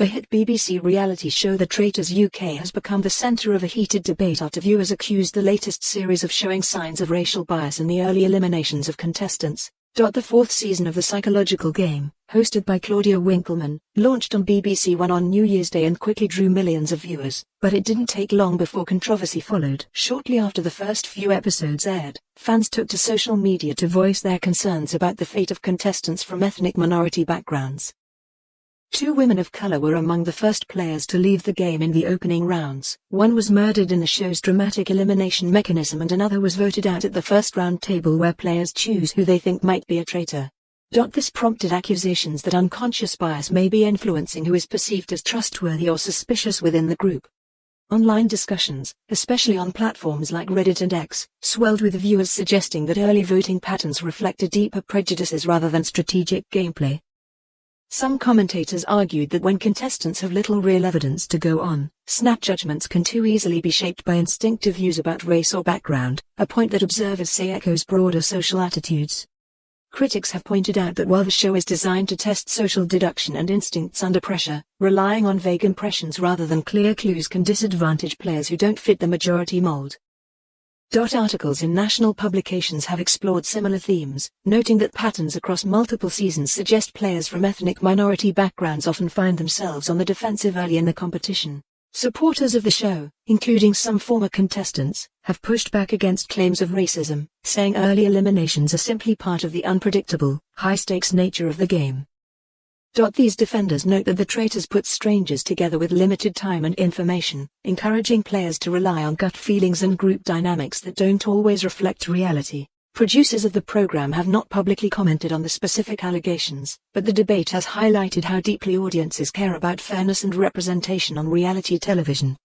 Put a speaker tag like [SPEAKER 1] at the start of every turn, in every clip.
[SPEAKER 1] The hit BBC reality show The Traitors UK has become the centre of a heated debate after viewers accused the latest series of showing signs of racial bias in the early eliminations of contestants. The fourth season of The Psychological Game, hosted by Claudia Winkleman, launched on BBC One on New Year's Day and quickly drew millions of viewers, but it didn't take long before controversy followed. Shortly after the first few episodes aired, fans took to social media to voice their concerns about the fate of contestants from ethnic minority backgrounds. 2 women of color were among the first players to leave the game in the opening rounds. One was murdered in the show's dramatic elimination mechanism and another was voted out at the first round table where players choose who they think might be a traitor. This prompted accusations that unconscious bias may be influencing who is perceived as trustworthy or suspicious within the group. Online discussions, especially on platforms like Reddit and X, swelled with viewers suggesting that early voting patterns reflected deeper prejudices rather than strategic gameplay. Some commentators argued that when contestants have little real evidence to go on, snap judgments can too easily be shaped by instinctive views about race or background, a point that observers say echoes broader social attitudes. Critics have pointed out that while the show is designed to test social deduction and instincts under pressure, relying on vague impressions rather than clear clues can disadvantage players who don't fit the majority mold. Articles in national publications have explored similar themes, noting that patterns across multiple seasons suggest players from ethnic minority backgrounds often find themselves on the defensive early in the competition. Supporters of the show, including some former contestants, have pushed back against claims of racism, saying early eliminations are simply part of the unpredictable, high-stakes nature of the game. These defenders note that The Traitors put strangers together with limited time and information, encouraging players to rely on gut feelings and group dynamics that don't always reflect reality. Producers of the program have not publicly commented on the specific allegations, but the debate has highlighted how deeply audiences care about fairness and representation on reality television.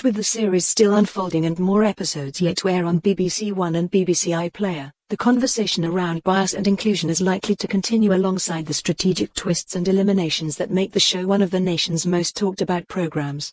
[SPEAKER 1] With the series still unfolding and more episodes yet to air on BBC One and BBC iPlayer, the conversation around bias and inclusion is likely to continue alongside the strategic twists and eliminations that make the show one of the nation's most talked about programs.